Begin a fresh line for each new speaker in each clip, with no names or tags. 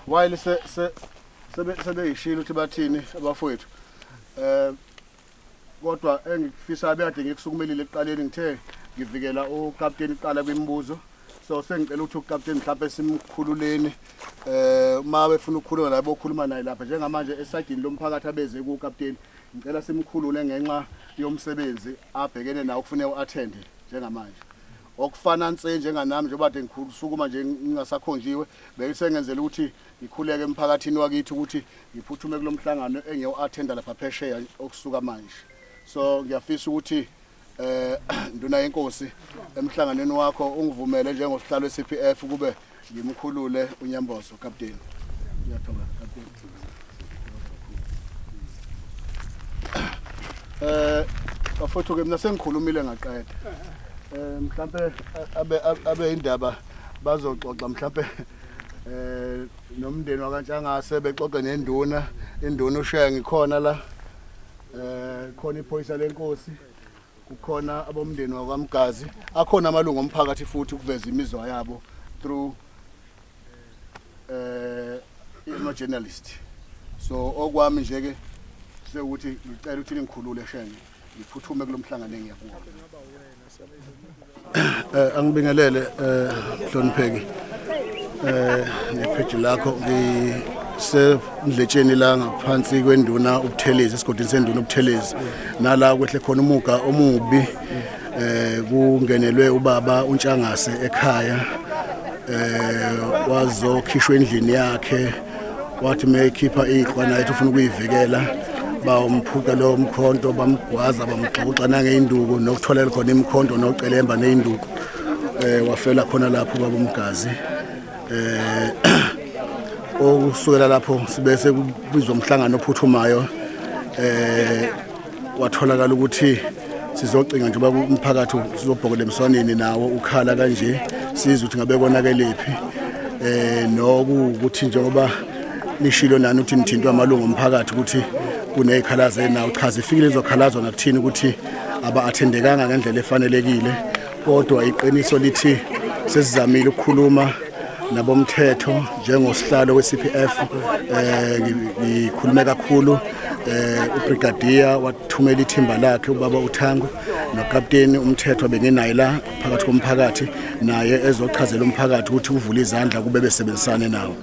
While sebeyishilo ukuthi bathini abafowethu kodwa engifisa abeyade ngikusukumelile ekuqaleni ngithe ngivikela ukapteni qala kwimibuzo so sengicela ukuthi ukapteni mhlawumbe simkhululeni uma befuna ukukhuluma la bokhuluma naye lapha njengamanje esagini lomphakathi abeze kuKapteni ngicela simkhulule ngenxa yomsebenzi abhekene nawo kufanele uattend njengamanje okufana nse njenganami njengoba ade ngikhuluma nje ngingasakhonjiwe besengenzela ukuthi ngikhuleke emphakathini wakithi ukuthi ngiphuthume kulomhlangano engiyo-attenda lapha phesheya okusuka manje so ngiyafisa ukuthi nduna yenkosi emhlanganweni wakho ungivumele njengosihlalo we-CPF kube ngimkhulule uNyambozo Kapteni. Ngiyathokoza Kapteni. Bafowethu ke mina sengikhulumile ngaqeda. Mhlambe abe indaba bazoxoxa mhlambe nomndeni wakaNtshangase bexoxe nenduna induna ushaya ngikhona la khona iphoyisa lenkosi kukhona abomndeni wakwaMgazi akhona amalungu omphakathi futhi ukuveza imizwa yabo through journalist so okwami nje ke sekuthi ngicela ukuthi ningikhulule shenge ngiphuthume kulomhlangano engiyakuwo angibingelele Hlonipheki nepheji lakho ngisemdletsheni la ngaphansi kwenduna uButhelezi esigodini senduna uButhelezi nala kwehle khona umuga omubi kungenelwe ubaba uNtshangase ekhaya wazokhishwa endlini yakhe wathi meyikhipha iqhwa naye ufuna ukuyivikela bawumphuka lo mkhonto bamgwaza bamxoxa nangeinduku nokutholela khona imkhonto nocelemba neinduku wafela khona lapho babomgazi okusukela lapho sibese kubizwa umhlangano ophuthumayo watholakala ukuthi sizocinga nje umphakathi sizobhokela emswaneni nawo ukhala kanje sizwe ukuthi ngabe konakelephi nokuthi njengoba lishilo nani ukuthi nithintwa amalungu omphakathi ukuthi kunezikhalazo nawo chaza ifikile izokhalazo nakuthini ukuthi aba-athendekanga ngendlela efanelekile kodwa iqiniso lithi sesizamile ukukhuluma nabomthetho njengosihlalo we-CPF ngikhulume kakhulu ubrigadier wathumela ithimba lakhe ubaba uThango noKapteni umthetho bengenayo la phakathi komphakathi naye ezochazela umphakathi ukuthi uvule izandla kube besebenzisane nawo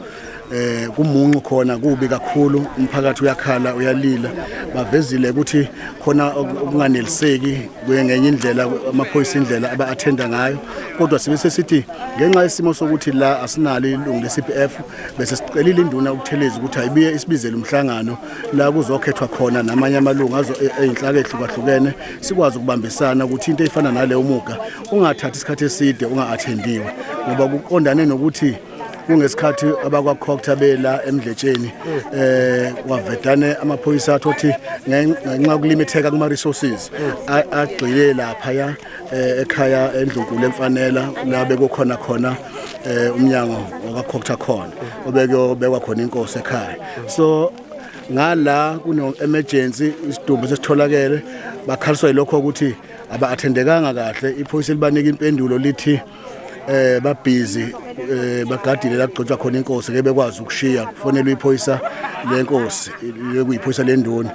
kumuncu khona kubi kakhulu umphakathi uyakhala uyalila bavezile ukuthi khona okunganeliseki ngenye indlela amaphoyisa indlela aba-attenda ngayo kodwa sibese sithi ngenxa yesimo sokuthi la asinalo ilungu le-CPF bese sicelile induna uButhelezi ukuthi ayibuye isibizele umhlangano la kuzokhethwa khona namanye amalungu eyinhlaka ehlukahlukene sikwazi ukubambisana ukuthi into efana nale umuga ungathathi isikhathi eside unga-attendiwe ngoba kuqondane nokuthi kungesikhathi abakwakhokhtha bela emdletsheni wavedane amaphoyisa athothi ngenxa kulimitheka kuma resources agxile lapha ya ekhaya endlunkulu emfanela la bekukhona khona umnyango wakwakhokhtha khona obekwa khona inkosi ekhaya so ngala kuno emergency isidumbu sesitholakele bakhaliswa lokho ukuthi aba-athendekanga kahle iphoyisa libanika impendulo lithi babhizi bagadile la kugcotshwa khona inkosi ke bekwazi ukushiya kufonelwe iphoyisa lenkosi lekuyiphoyisa lenduna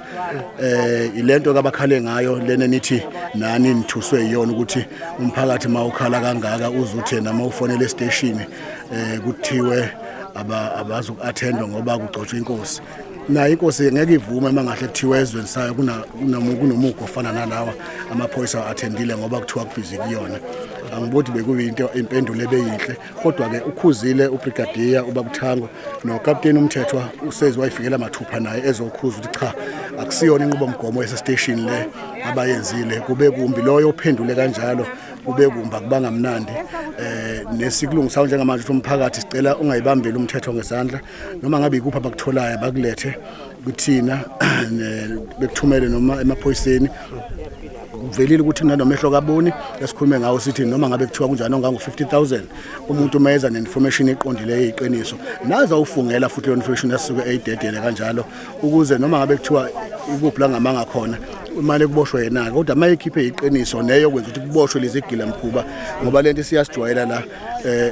ilento kabakhale ngayo lena nithi nani nithuswe iyona ukuthi umphakathi mawukhala kangaka uzuthe nama ufonele estation kuthiwe abazoku-attendwa ngoba kugcotshwa inkosi na inkosi ngeke ivume mangahle kuthiwa ezweni sayo kunomugo ofana nalawa amaphoyisa athendile ngoba kuthiwa kubhizi kuyona angibodi bekuyinto impendulo ebeyinhle kodwa ke ukhuzile ubrigadier ubabuThango noKapteni umthethwa usezi wayifikela mathupha naye ezokhuza ukuthi cha akusiyona inqubomgomo yesestation le abayenzile kube kumbi loyo ophendule kanjalo kube kumba kubanga mnandi nesikulungisayo njengamanje ukuthi umphakathi sicela ungayibambeli umthetho ngesandla noma ngabe ikupha bakutholayo bakulethe kuthina bekuthumele noma emaphoyiseni uvelile ukuthi kunanomehlo kaboni esikhulume ngawo sithi noma ngabe kuthiwa kunjani ongango 50,000 umuntu mayeza neinformation eqondileyo eyiqiniso naza ufungela futhi le information yasuke eyidedele kanjalo ukuze noma ngabe kuthiwa ikuphi la ngamanga khona imali kuboshwe yena kodwa mayikhiphe iqiniso neyo kwenza ukuthi kuboshwe lezigila mkhuba ngoba lento siyasijwayela la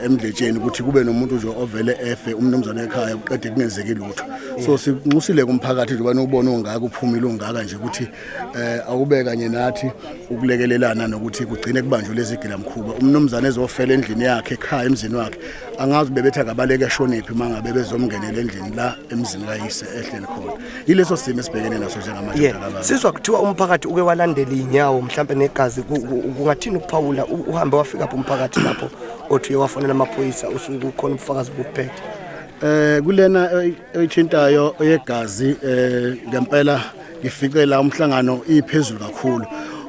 emdletsheni ukuthi kube nomuntu nje ovele efe umnumzane ekhaya uqede kungenzeki lutho so sinqusile kumphakathi nje banokubona ongaka uphumile ongaka nje ukuthi awube kanye nathi ukulekelelana nokuthi kugcine kubanjwe lezigila mkhuba umnumzane ezofela endlini yakhe ekhaya emzini wakhe angazi bebetha kabaleke eshoniphi mangabe bezomngenela endlini la emzini kayise ehleli khona yileso simo esibhekene naso njengamanje
kababa sizwa kuthiwa umphakathi uke walandela inyawo mhlambe negazi kungathini ukuphawula uhambe wafika lapho umphakathi lapho othi wafonela amaphoyisa usuku khona ubufakazi bophethe
kulena oyithintayo yegazi ngempela ngifike la umhlangano iphezulu kakhulu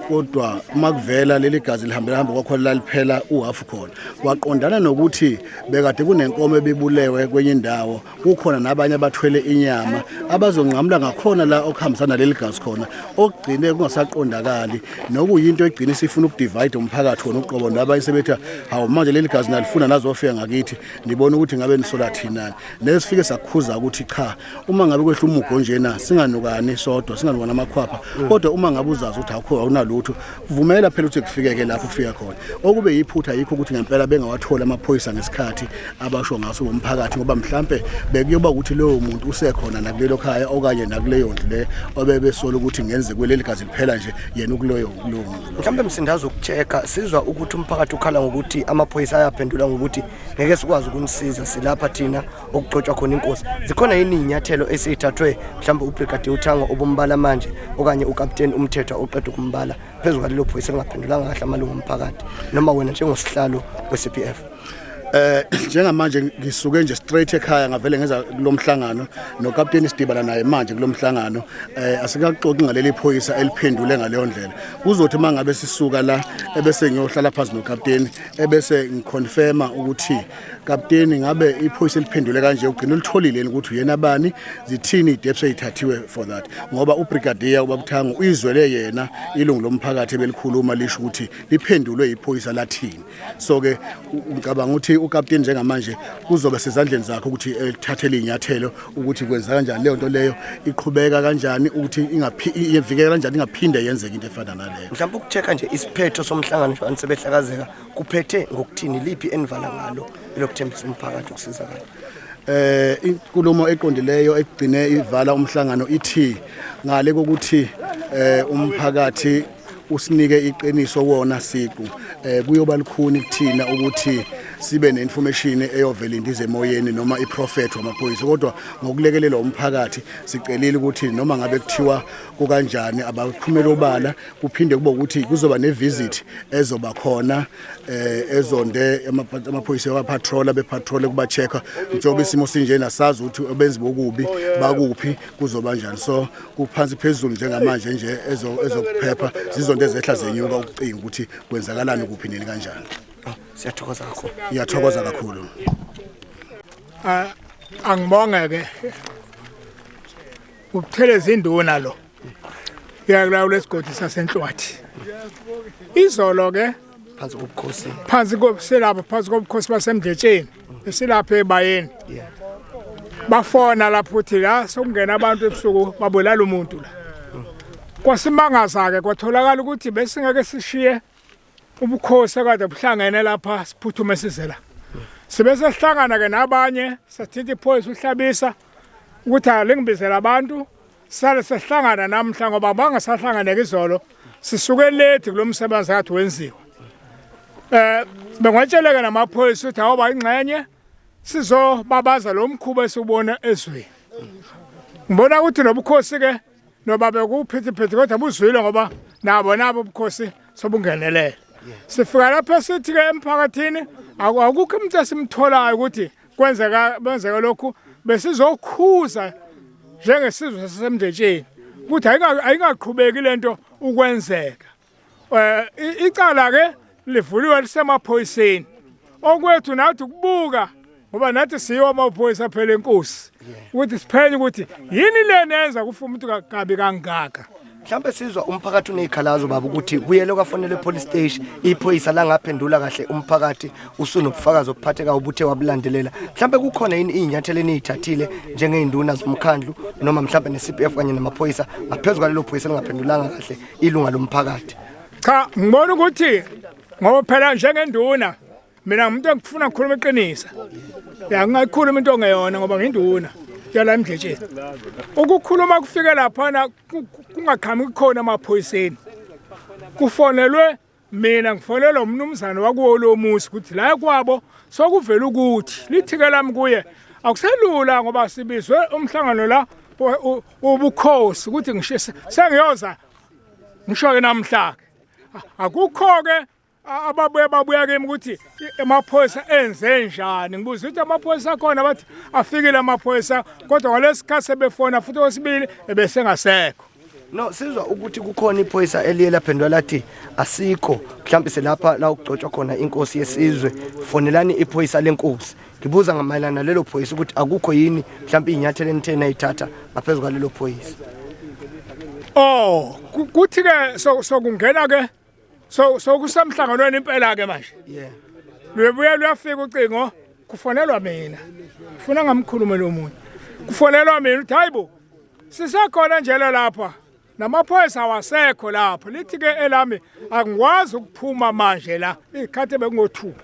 kodwa makuvela leli gazi lihambela kwakhona la liphela uhafu khona waqondana nokuthi bekade kunenkomo ebibulewe kwenye indawo kukhona nabanye abathwele inyama abazonqamla ngakhona la okuhambisana leli gazi khona okugcine kungasaqondakali nokuyinto egcina sifuna ukudivide umphakathi khona uqobo nabanye sebetha hawo manje leli gazi nalifuna nazofika ngakithi nibona ukuthi ngabe nisola thinani nesifike sakukhuza ukuthi cha uma ngabe kwehla umugo njena singanukani sodwa singanukana amakhwapha kodwa uma ngabe uzazi ukuthi akho awunalo vumela phela ukuthi kufikeke lapho kufika khona okube yiphutha yikho ukuthi ngempela bengawathola amaphoyisa ngesikhathi abasho ngaso umphakathi ngoba mhlambe bekuyoba ukuthi lowo muntu usekhona nakulelo khaya okanye nakuleyo ndlu le obebesola ukuthi ngenze kweleli gazi liphela nje yena ukuloyo
mhlambe msindazo ukuchecka sizwa ukuthi umphakathi ukhala ngokuthi amaphoyisa ayaphendula ngokuthi ngeke sikwazi ukunisiza silapha thina okuxoxwa khona inkosi zikhona yini inyathelo esithathwe mhlambe ubrigadier uThango obumbala manje okanye ukapteni umthetho oqeda ukumbala phezulu kwalelo phoyisa lingaphendulanga kahle amalungu omphakathi noma wena njengosihlalo we-CPF
njengamanje ngisuke nje straight ekhaya ngavele ngeza kulomhlangano nokapteni Sidibala naye manje kulomhlangano asikaxoxi ngaleli phoyisa eliphendule ngaleyo ndlela kuzothi mangabe sisuka la ebese ngiyohlala phansi nokapteni ebese ngiconfirma ukuthi kapteni ngabe iphoyisa eliphendule kanje ugcina ulitholile ukuthi uyena bani zithini ideps eyithathiwe for that ngoba ubrigadier ubabuThango uyizwele yena ilungu lomphakathi ebelikhuluma lisho ukuthi liphendulwe iphoyisa lathini so ke ngicabanga ukuthi ukapteni njengamanje kuzobe sezandleni zakhe ukuthi ethathele inyathelo ukuthi kwenza kanjani leyo nto leyo iqhubeka kanjani ukuthi ivikela kanjani ingaphinde yenzeke into efana naleyo
mhlawumbe ukuchecka nje isiphetho somhlangano nje sebehlakazeka kuphethe ngokuthini liphi enivala ngalo elokuthembisa umphakathi ukusizakala
inkulumo eqondileyo egcine ivala umhlangano ithi ngale kokuthi umphakathi usinike iqiniso wona siqu kuyoba likhuni kuthina ukuthi sibe neinformation eyovela indize emoyeni noma iprofet wamaphoyisa kodwa ngokulekelela umphakathi sicelile ukuthi noma ngabe kuthiwa kukanjani abaphumela obala kuphinde kube ukuthi kuzoba nevisit ezoba khona ezonde amaphoyisa abapatrola bepatrol kuba checka njengoba isimo sinjena sazi ukuthi obenzi bokubi bakuphi kuzoba kanjani so kuphansi phezulu njengamanje nje ezokuphepha zizonto ezehla zenyuka ukucinga ukuthi kwenzakalani kuphi nini kanjani
siyathokoza kakhulu
ngiyathokoza kakhulu
angibonge ke ubuthelezi induna lo yakulawo lesigodi sasenhlwathi izolo ke phansi kobukhosi basemdletsheni esilapha ebayeni bafona lapho uthi la sokungena abantu ebusuku babulala umuntu la kwasimangaza ke kwatholakala ukuthi besingeke sishiye ubukhosi kade buhlangene lapha siphuthume sizela sibese sihlangana ke nabanye sathithi iphoyisa uhlabisa ukuthi alingibizela abantu sale sehlangana namhla ngoba bangasahlangana izolo sisuke late kulomsebenzi akade wenziwa bengwatsheleke namaphoyisa ukuthi awuba ingxenye sizobabaza lo mkhuba esubona ezweni ngibona ukuthi nobukhosi ke noba bekuphithiphithi kodwa buzwile ngoba nabo ubukhosi sobungenelele sifika lapha sithi ke emphakathini akukho umuntu esimtholayo ukuthi kwenzeka lokhu besizokhuza njengesizwe sasemdletsheni ukuthi ayingaqhubeki lento ukwenzeka icala ke livuliwe lisemaphoyiseni okwethu nathi ukubuka ngoba nathi siyo amaphoyisa phela enkosi ukuthi siphenye ukuthi yini le nenza kufa umuntu kabi kangaka
mhlambe sizwa umphakathi unezikhalazo baba ukuthi kuyele kwafonela police station iphoyisa la ngaphendula kahle umphakathi usunobufakazi obuphatheka ubuthe wabulandelela mhlambe kukhona yini izinyathelo enizithathile njengeinduna zomkhandlu noma mhlambe neCPF kanye namaphoyisa ngaphezulu kwalelo phoyisa lingaphendulanga kahle ilunga lomphakathi
cha ngibona ukuthi ngoba phela njengenduna mina umuntu engifuna ukukhuluma iqinisa ya ngingakhuluma into ongeyona ngoba nginduna yala emdletsheni ukukhuluma kufike lapha kungaqhamuki khona amaphoyiseni kufonelwe mina ngifonelwa umnumzana wakuwo lo muzi ukuthi la kwabo sokuvela ukuthi lithike lami kuye akuselula ngoba sibizwe umhlangano la ubukhosi ukuthi ngishise sengiyoza ngisho namhla akukho ke babuya kimi ukuthi amaphoyisa enze njani ngibuza ukuthi amaphoyisa akhona bathi afikile amaphoyisa kodwa ngalesikhathi sebefona futhi okwesibili ebese ngasekho
no sizwa ukuthi kukhona iphoyisa eliye laphendwa lathi asikho mhlawumbe selapha la ukugcotshwa khona inkosi yesizwe fonelani iphoyisa lenkosi ngibuza ngamayelana lelo phoyisa ukuthi akukho yini mhlawumbe inyathelo enithena ayithatha ngaphezulu kwalelo phoyisa
kuthi ke sokungena ke so kusemhlanganweni impela ke manje lwebuye luyafika ucingo kufonelwa mina ufuna ngamkhulume lo muntu kufonelwa mina uthi hayibo sisekhona nje lapha namaphoyisa awasekho lapha lithi ke elami angikwazi ukuphuma manje la ikhathi bekungothuba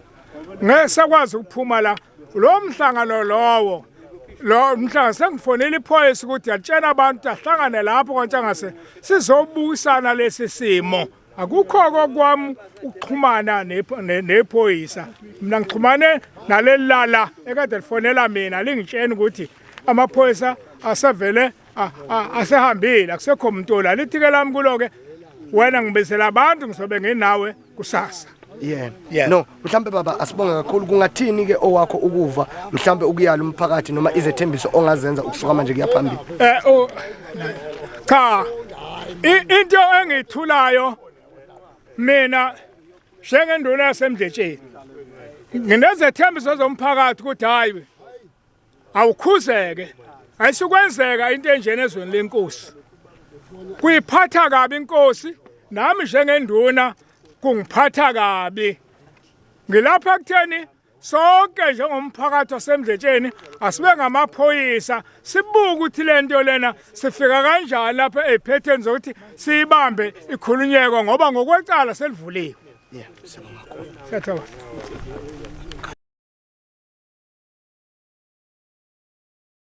ngeke sakwazi ukuphuma la lo mhlangano lo mhlanga sengifonela iphoyisa ukuthi yatshena abantu ahlangane lapho konke ngase sizobukisana lesi simo akukho kwami ukuxhumana nephoyisa mina ngixhumane nalelala ekade lifonela mina lingitshena ukuthi amaphoyisa asevele asehambile akusekho umuntu la lithi ke lami kuloke wena ngibizela abantu ngizobe nginawe kusasa
no mhlambe baba asibonge kakhulu kungathini ke owakho ukuva mhlambe ukuyala umphakathi noma izethembiso ongazenza ukusuka manje kuyaphambili
cha into engithulayo mina njengenduna yasemdletsheni nginezethembiso zomphakathi ukuthi hayi awukhuzeke ayisukwenzeka into enjena ezweni lenkosi kuyiphatha kabi inkosi nami njengenduna kungiphatha kabi ngilapha kutheni sonke njengomphakathi wasemdletsheni asibe ngamaphoyisa sibuke ukuthi lento lena sifika kanjani lapha eziphetheni zokuthi siyibambe ikhulunyeko ngoba ngokwecala selivuliwe
siyabonga kakhulu
siyathokoza